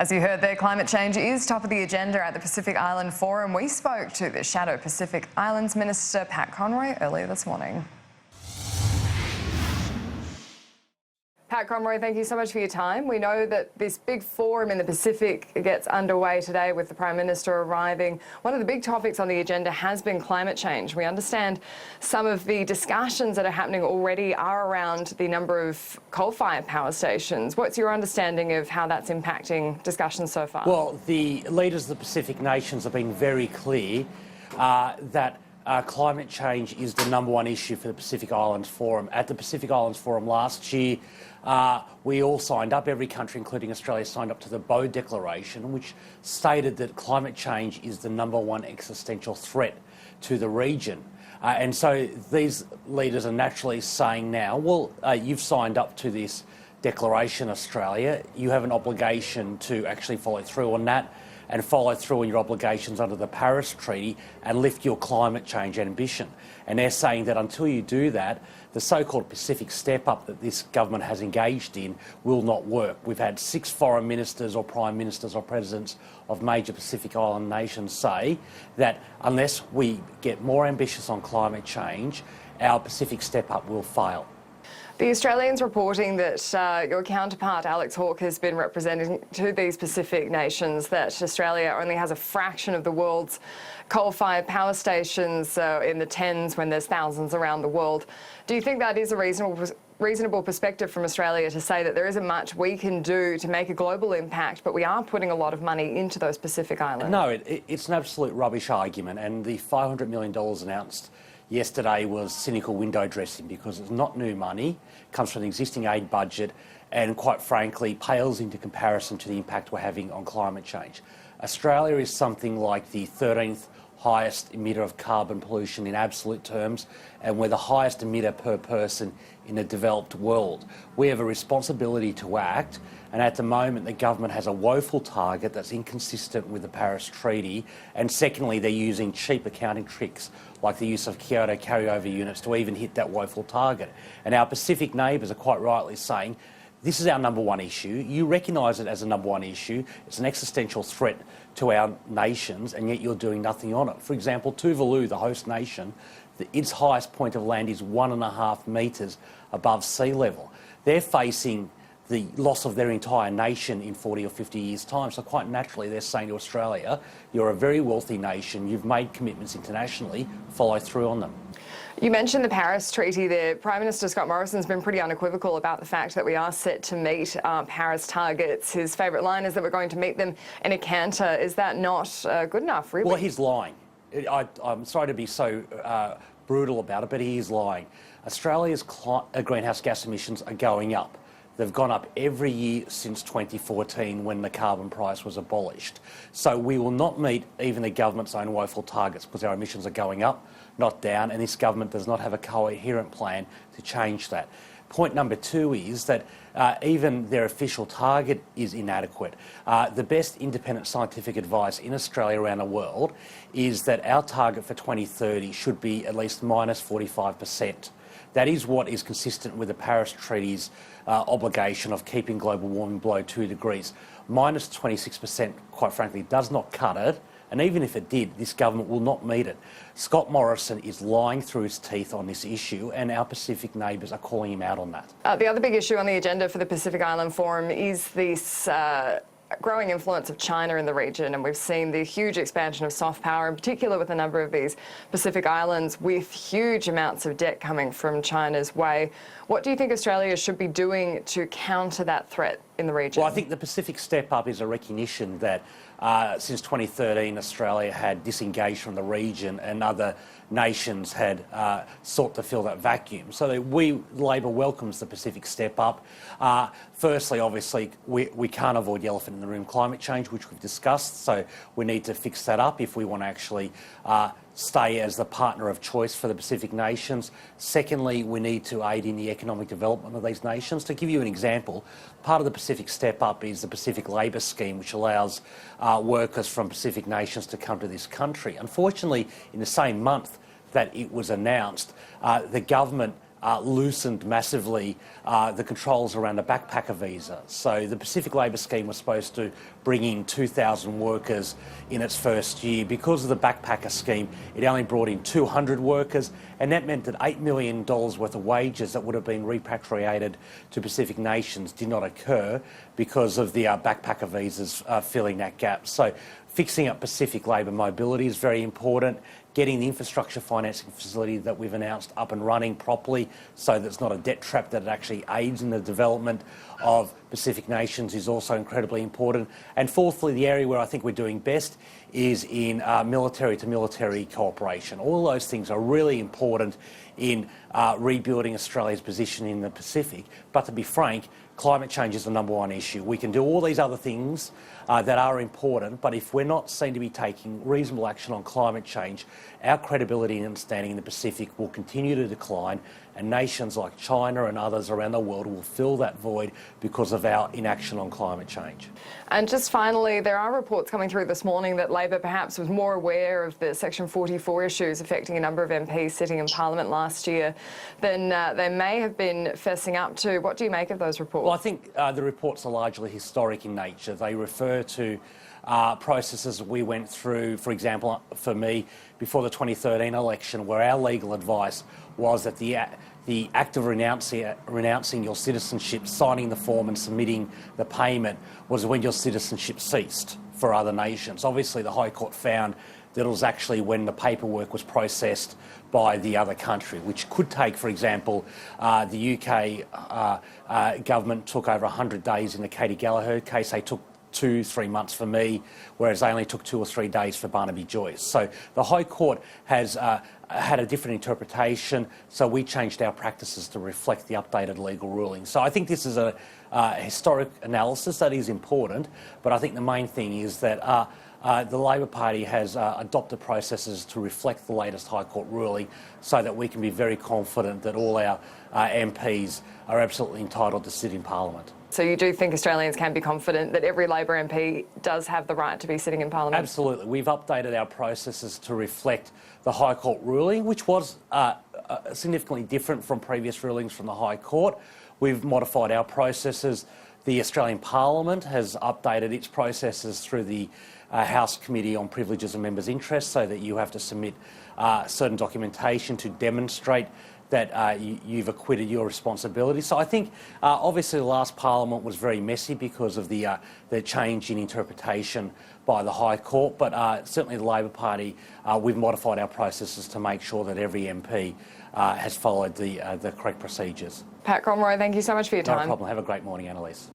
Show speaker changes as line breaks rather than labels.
As you heard there, climate change is top of the agenda at the Pacific Island Forum. We spoke to the Shadow Pacific Islands Minister, Pat Conroy, earlier this morning. Pat Conroy, thank you so much for your time. We know that this big forum in the Pacific gets underway today with the Prime Minister arriving. One of the big topics on the agenda has been climate change. We understand some of the discussions that are happening already are around the number of coal-fired power stations. What's your understanding of how that's impacting discussions so far?
Well, the leaders of the Pacific nations have been very clear that climate change is the #1 issue for the Pacific Islands Forum. At the Pacific Islands Forum last year, we all signed up, every country including Australia signed up to the Boe Declaration, which stated that climate change is the #1 existential threat to the region. And so these leaders are naturally saying now, well, you've signed up to this declaration, Australia, you have an obligation to actually follow through on that and follow through on your obligations under the Paris Treaty and lift your climate change ambition. And they're saying that until you do that, the so-called Pacific step-up that this government has engaged in will not work. We've had 6 foreign ministers or prime ministers or presidents of major Pacific Island nations say that unless we get more ambitious on climate change, our Pacific step-up will fail.
The Australians reporting that your counterpart, Alex Hawke, has been representing to these Pacific nations that Australia only has a fraction of the world's coal-fired power stations in the tens when there's thousands around the world. Do you think that is a reasonable perspective from Australia to say that there isn't much we can do to make a global impact, but we are putting a lot of money into those Pacific islands?
No, it's an absolute rubbish argument, and the $500 million announced yesterday was cynical window dressing because it's not new money, comes from the existing aid budget, and quite frankly pales into comparison to the impact we're having on climate change. Australia is something like the 13th highest emitter of carbon pollution in absolute terms, and we're the highest emitter per person in the developed world. We have a responsibility to act, and at the moment the government has a woeful target that's inconsistent with the Paris Treaty, and secondly they're using cheap accounting tricks like the use of Kyoto carryover units to even hit that woeful target. And our Pacific neighbours are quite rightly saying, this is our #1 issue. You recognise it as a #1 issue. It's an existential threat to our nations, and yet you're doing nothing on it. For example, Tuvalu, the host nation, its highest point of land is 1.5 metres above sea level. They're facing the loss of their entire nation in 40 or 50 years' time. So quite naturally, they're saying to Australia, you're a very wealthy nation, you've made commitments internationally, follow through on them.
You mentioned the Paris Treaty there. Prime Minister Scott Morrison's been pretty unequivocal about the fact that we are set to meet Paris targets. His favourite line is that we're going to meet them in a canter. Is that not good enough, really?
Well, he's lying. I'm sorry to be so brutal about it, but he is lying. Australia's greenhouse gas emissions are going up. They've gone up every year since 2014 when the carbon price was abolished. So we will not meet even the government's own woeful targets because our emissions are going up, not down, and this government does not have a coherent plan to change that. Point number 2 is that even their official target is inadequate. The best independent scientific advice in Australia around the world is that our target for 2030 should be at least minus 45%. That is what is consistent with the Paris Treaty's obligation of keeping global warming below 2 degrees. Minus 26%, quite frankly, does not cut it. And even if it did, this government will not meet it. Scott Morrison is lying through his teeth on this issue, and our Pacific neighbours are calling him out on that.
The other big issue on the agenda for the Pacific Island Forum is this growing influence of China in the region, and we've seen the huge expansion of soft power, in particular with a number of these Pacific islands with huge amounts of debt coming from China's way. What do you think Australia should be doing to counter that threat in the region?
Well, I think the Pacific step-up is a recognition that since 2013 Australia had disengaged from the region and other nations had sought to fill that vacuum. So Labor welcomes the Pacific step-up. Firstly, obviously, we can't avoid the elephant in the room, climate change, which we've discussed, so we need to fix that up if we want to actually stay as the partner of choice for the Pacific nations. Secondly, we need to aid in the economic development of these nations. To give you an example, part of the Pacific step-up is the Pacific Labour Scheme, which allows workers from Pacific nations to come to this country. Unfortunately, in the same month that it was announced, the government loosened massively the controls around the backpacker visa. So the Pacific Labor Scheme was supposed to bring in 2,000 workers in its first year. Because of the backpacker scheme, it only brought in 200 workers, and that meant that $8 million worth of wages that would have been repatriated to Pacific nations did not occur because of the backpacker visas filling that gap. So fixing up Pacific labour mobility is very important. Getting the infrastructure financing facility that we've announced up and running properly so that it's not a debt trap, that it actually aids in the development of Pacific nations is also incredibly important. And fourthly, the area where I think we're doing best is in military-to-military cooperation. All those things are really important in rebuilding Australia's position in the Pacific. But to be frank, climate change is the number one issue. We can do all these other things that are important, but if we're not seen to be taking reasonable action on climate change, our credibility and understanding in the Pacific will continue to decline, and nations like China and others around the world will fill that void because of our inaction on climate change.
And just finally, there are reports coming through this morning that Labor perhaps was more aware of the Section 44 issues affecting a number of MPs sitting in Parliament last year than they may have been fessing up to. What do you make of those reports?
Well, I think the reports are largely historic in nature. They refer to processes we went through, for example, for me, before the 2013 election, where our legal advice was that the act of renouncing your citizenship, signing the form and submitting the payment was when your citizenship ceased for other nations. Obviously, the High Court found that it was actually when the paperwork was processed by the other country, which could take, for example, the UK government took over 100 days in the Katie Gallagher case. They took 2-3 months for me, whereas they only took 2 or 3 days for Barnaby Joyce. So the High Court has had a different interpretation, so we changed our practices to reflect the updated legal ruling. So I think this is a historic analysis that is important, but I think the main thing is that the Labor Party has adopted processes to reflect the latest High Court ruling so that we can be very confident that all our MPs are absolutely entitled to sit in Parliament.
So you do think Australians can be confident that every Labor MP does have the right to be sitting in Parliament?
Absolutely. We've updated our processes to reflect the High Court ruling, which was significantly different from previous rulings from the High Court. We've modified our processes. The Australian Parliament has updated its processes through the House Committee on Privileges and Members' Interests, so that you have to submit certain documentation to demonstrate that you've acquitted your responsibility. So I think obviously the last Parliament was very messy because of the change in interpretation by the High Court, but certainly the Labor Party, we've modified our processes to make sure that every MP has followed the correct procedures.
Pat Conroy, thank you so much for your time.
No problem. Have a great morning, Annalise.